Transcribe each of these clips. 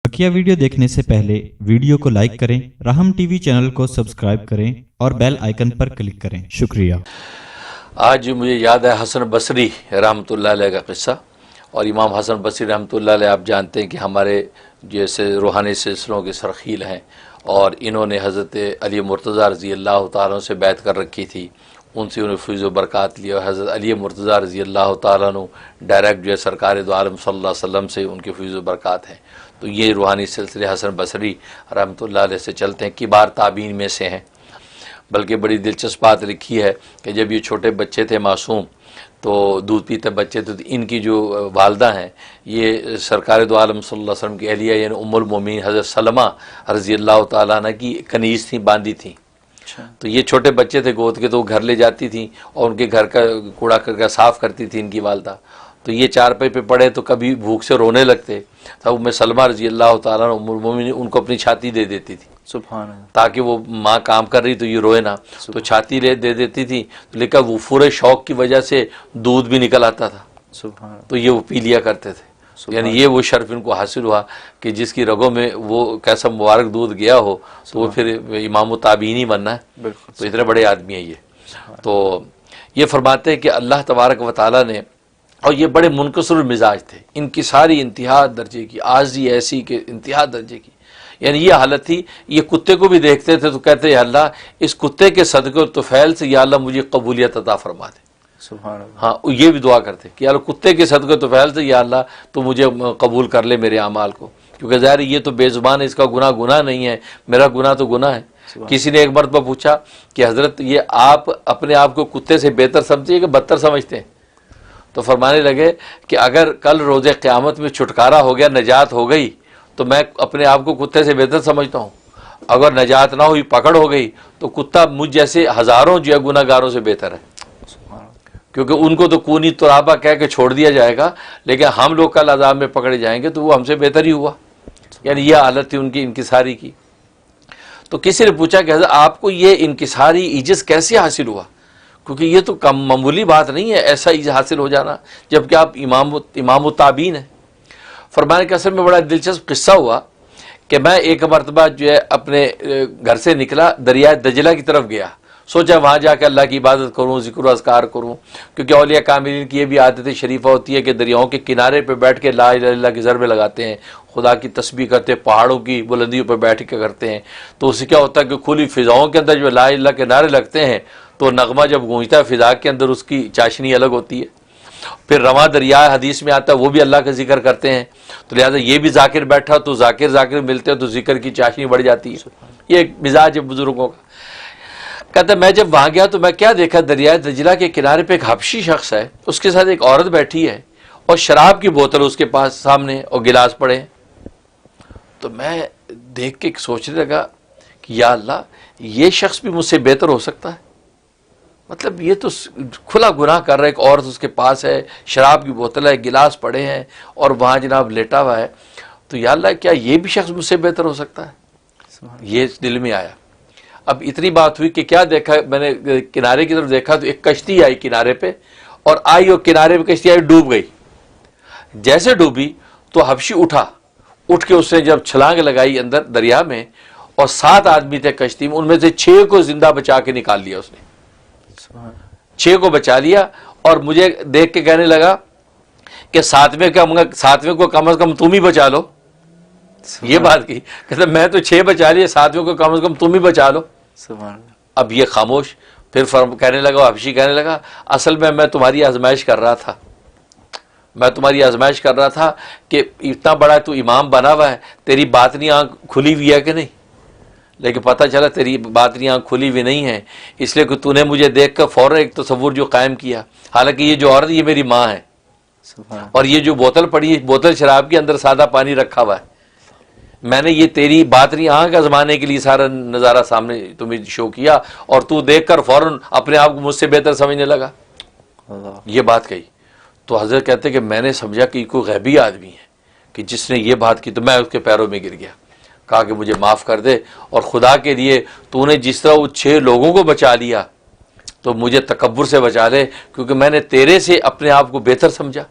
बकिया video देखने से पहले वीडियो को लाइक करें, राहम टीवी चैनल को सब्सक्राइब करें और बेल आइकन पर क्लिक करें। शुक्रिया। आज मुझे याद है हसन बसरी रहमतुल्लाह अलैह का किस्सा। और इमाम हसन बसरी रहमतुल्लाह अलैह आप जानते हैं कि हमारे जैसे रूहानी सिलसिलों के सरखील हैं, और इन्होंने हज़रत अली मुर्तज़ा रज़ी अल्लाह तआला से बैत कर रखी थी। उनसे उन्हें फैज़ व बरक़ात लिया। हज़रत अली मुर्तज़ा रज़ी अल्लाह तआला डायरेक्ट जो है सरकार दो आलम सल्लल्लाहु अलैहि वसल्लम से उनके फैज़ व बरक़ात हैं। तो ये रूहानी सिलसिले हसन बसरी रहमतुल्लाह अलैह से चलते हैं, किबार ताबीन में से हैं। बल्कि बड़ी दिलचस्प बात लिखी है कि जब ये छोटे बच्चे थे मासूम, तो दूध पीते बच्चे थे, तो इनकी जो वालदा हैं ये सरकार दो आलम सल्लल्लाहु अलैहि वसल्लम की अहलिया यानी उम्मुल मोमिनीन हज़रत सलमा रज़ी अल्लाह तआला अन्हा की कनीज़ थी, बांधी थी। तो ये छोटे बच्चे थे गोद के, तो घर ले जाती थी और उनके घर का कूड़ा करके साफ़ करती थी इनकी वालदा। तो ये चारपाई पे पड़े तो कभी भूख से रोने लगते, तब उम्मे सलमा रज़ी अल्लाह तआला अन्हा उम्मुल मोमिनीन उनको अपनी छाती दे देती थी, सुभान अल्लाह, ताकि वो माँ काम कर रही तो ये रोए ना, तो छाती दे देती थी। लेकिन वो पूरे शौक़ की वजह से दूध भी निकल आता था, सुभान अल्लाह, तो ये वो पी लिया करते थे। यानी ये वो शर्फ इनको हासिल हुआ कि जिसकी रगों में वो कैसा मुबारक दूध गया हो तो वो फिर इमाम ताबीन ही बनना है। बिल्कुल। तो इतने बड़े आदमी है ये। तो ये फरमाते हैं कि अल्लाह तबारक व तआला ने, और ये बड़े मुनकसर मिजाज थे, इनकी सारी इंतहा दर्जे की आजी ऐसी कि इंतहा दर्जे की, यानी ये हालत थी। ये कुत्ते को भी देखते थे तो कहते या अल्लाह इस कुत्ते के सदक़े और तुफ़ैल से या अल्लाह मुझे कबूलियत अता फरमा दे। सुभान अल्लाह। हाँ, ये भी दुआ करते कि यार कुत्ते के सदक़े तुफ़ैल से या अल्लाह तो मुझे कबूल कर ले मेरे अमाल को, क्योंकि ज़ाहिर ये तो बेज़ुबान है, इसका गुनाह नहीं है, मेरा गुनाह तो गुनाह है। किसी ने एक मरतबा पूछा कि हज़रत ये आप अपने आप को कुत्ते से बेहतर समझिए कि बदतर समझते हैं? तो फरमाने लगे कि अगर कल रोज़े क़यामत में छुटकारा हो गया, नजात हो गई, तो मैं अपने आप को कुत्ते से बेहतर समझता हूँ। अगर नजात ना हुई, पकड़ हो गई, तो कुत्ता मुझ जैसे हज़ारों जो है गुनाहगारों से बेहतर है, क्योंकि उनको तो कूनी तुराबा कह के छोड़ दिया जाएगा, लेकिन हम लोग कल अज़ाब में पकड़े जाएंगे तो वो हमसे बेहतर ही हुआ। यानी यह हालत थी उनकी इनकिसारी की। तो किसी ने पूछा कि हज़रत आपको ये इनकिसारी इज्जत कैसे हासिल हुआ, क्योंकि ये तो कम मामूली बात नहीं है ऐसा इज्जत हासिल हो जाना, जबकि आप इमाम ताबीन है। फरमाने के असल में बड़ा दिलचस्प किस्सा हुआ कि मैं एक मरतबा जो है अपने घर से निकला, दरिया दजला की तरफ गया, सोचा वहाँ जाकर अल्लाह की इबादत करूँ, ज़िक्र अज़कार करूँ, क्योंकि औलिया कामिलीन की ये भी आदत शरीफा होती है कि दरियाओं के किनारे पर बैठ के ला इलाहा इल्लल्लाह की ज़रबे लगाते हैं, खुदा की तस्बीह करते हैं, पहाड़ों की बुलंदियों पर बैठ के करते हैं। तो उससे क्या होता है कि खुली फ़िज़ाओं के अंदर जो ला इलाहा के नारे लगते हैं तो नगमा जब गूंजता है फ़िज़ा के अंदर उसकी चाशनी अलग होती है। फिर रवा दरिया हदीस में आता है वो भी अल्लाह का जिक्र करते हैं, तो लिहाजा ये भी जाकिर बैठा तो जाकिर मिलते हैं तो जिक्र की चाशनी बढ़ जाती है। ये एक मिजाज है बुजुर्गों का। कहते मैं जब वहाँ गया तो मैं क्या देखा, दरिया दजला के किनारे पे एक हबशी शख्स है, उसके साथ एक औरत बैठी है और शराब की बोतल उसके पास सामने और गिलास पड़े हैं। तो मैं देख के सोचने लगा कि या अल्लाह ये शख्स भी मुझसे बेहतर हो सकता है, मतलब ये तो खुला गुनाह कर रहा है, एक औरत उसके पास है, शराब की बोतल है, गिलास पड़े हैं और वहाँ जनाब लेटा हुआ है, तो या अल्लाह क्या ये भी शख्स मुझसे बेहतर हो सकता है? ये दिल में आया। अब इतनी बात हुई कि क्या देखा मैंने, किनारे की तरफ देखा तो एक कश्ती आई किनारे पे, और आई और किनारे पे कश्ती आई डूब गई। जैसे डूबी तो हबशी उठ के उसने जब छलांग लगाई अंदर दरिया में, और 7 आदमी थे कश्ती में, उनमें से 6 को जिंदा बचा के निकाल लिया उसने, 6 को बचा लिया। और मुझे देख के कहने लगा कि 7वें को कम से कम तुम ही बचा लो। ये बात की, कहते मैं तो 6 बचा लिए, 7वें को कम से कम तुम ही बचा लो। अब ये खामोश। फिर कहने लगा, हबशी कहने लगा असल में मैं तुम्हारी आजमाइश कर रहा था, कि इतना बड़ा तू इमाम बना हुआ है, तेरी बातनी आँख खुली हुई है कि नहीं, लेकिन पता चला तेरी बातनी आँख खुली हुई नहीं है, इसलिए कि तूने मुझे देख कर फ़ौरन एक तसव्वुर जो कायम किया, हालांकि ये जो औरत ये मेरी माँ है, और ये जो बोतल पड़ी है, बोतल शराब के अंदर सादा पानी रखा हुआ है, मैंने ये तेरी बातनी आँख आजमाने के लिए सारा नज़ारा सामने तुम्हें शो किया, और तू देख कर फ़ौरन अपने आप को मुझसे बेहतर समझने लगा। ये बात कही तो हज़रत कहते कि मैंने समझा कि कोई गैबी आदमी है कि जिसने ये बात की, तो मैं उसके पैरों में गिर गया, कहा कि मुझे माफ़ कर दे, और खुदा के लिए तूने जिस तरह वो 6 लोगों को बचा लिया तो मुझे तकब्बुर से बचा ले, क्योंकि मैंने तेरे से अपने आप को बेहतर समझा।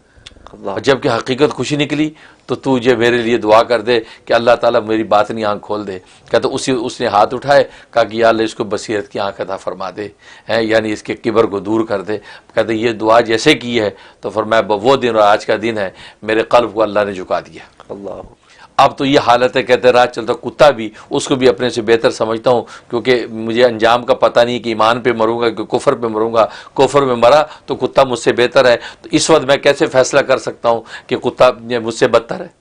اور جب کہ حقیقت خوشی نکلی تو تجھے میرے لیے دعا کر دے کہ اللہ تعالیٰ میری باطنی آنکھ کھول دے. کہتے اس نے ہاتھ اٹھائے, کہا کہ یا اللہ اس کو بصیرت کی آنکھ عطا فرما دے, یعنی اس کے کبر کو دور کر دے. کہتے یہ دعا جیسے کی ہے تو فرمایا وہ دن اور آج کا دن ہے, میرے قلب کو اللہ نے جھکا دیا. اللہ اب تو یہ حالت ہے, کہتے رات چلتا کتا بھی اس کو بھی اپنے سے بہتر سمجھتا ہوں, کیونکہ مجھے انجام کا پتہ نہیں کہ ایمان پہ مروں گا کہ کفر پہ مروں گا. کفر میں مرا تو کتا مجھ سے بہتر ہے, تو اس وقت میں کیسے فیصلہ کر سکتا ہوں کہ کتا مجھ سے بدتر ہے؟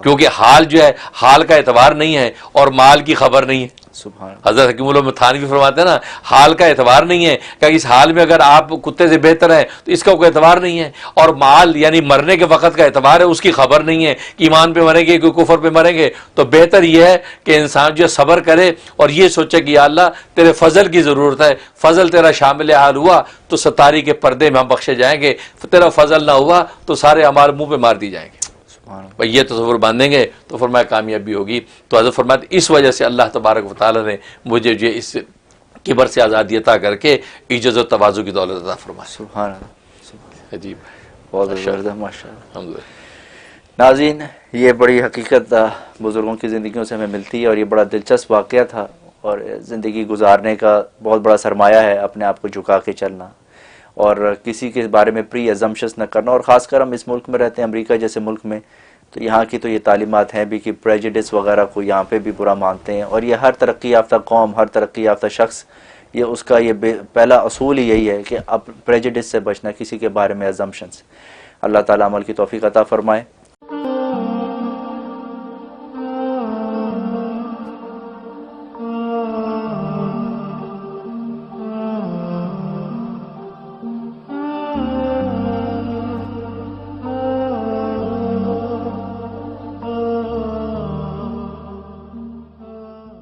کیونکہ حال جو ہے, حال کا اعتبار نہیں ہے اور مال کی خبر نہیں ہے. سبحان حضرت حکیم الامہ تھانوی فرماتے ہیں نا, حال کا اعتبار نہیں ہے, کہ اس حال میں اگر آپ کتے سے بہتر ہیں تو اس کا کوئی اعتبار نہیں ہے, اور مال یعنی مرنے کے وقت کا اعتبار ہے, اس کی خبر نہیں ہے کہ ایمان پہ مریں گے کہ کفر پہ مریں گے. تو بہتر یہ ہے کہ انسان جو صبر کرے اور یہ سوچے کہ یا اللہ تیرے فضل کی ضرورت ہے, فضل تیرا شامل حال ہوا تو ستاری کے پردے میں ہم بخشے جائیں گے, تیرا فضل نہ ہوا تو سارے اعمال منہ پہ مار دی جائیں گے. یہ تصور باندھیں گے تو فرمایا کامیابی ہوگی. تو حضرت فرماتے اس وجہ سے اللہ تبارک و تعالیٰ نے مجھے جو اس کبر سے آزادی عطا کر کے عجز و تواضع کی دولت عطا فرمائی. سبحان اللہ, عجیب, بہت زبردست, ماشاء اللہ. الحمدللہ. ناظرین, یہ بڑی حقیقت بزرگوں کی زندگیوں سے ہمیں ملتی ہے, اور یہ بڑا دلچسپ واقعہ تھا, اور زندگی گزارنے کا بہت بڑا سرمایہ ہے اپنے آپ کو جھکا کے چلنا, اور کسی کے بارے میں پری ایزمپشنز نہ کرنا. اور خاص کر ہم اس ملک میں رہتے ہیں, امریکہ جیسے ملک میں, تو یہاں کی تو یہ تعلیمات ہیں بھی کہ پریجڈس وغیرہ کو یہاں پہ بھی برا مانتے ہیں, اور یہ ہر ترقی یافتہ قوم, ہر ترقی یافتہ شخص, یہ اس کا یہ پہلا اصول ہی یہی ہے کہ اب پریجڈس سے بچنا, کسی کے بارے میں ایزمپشنز. اللہ تعالیٰ عمل کی توفیق عطا فرمائے.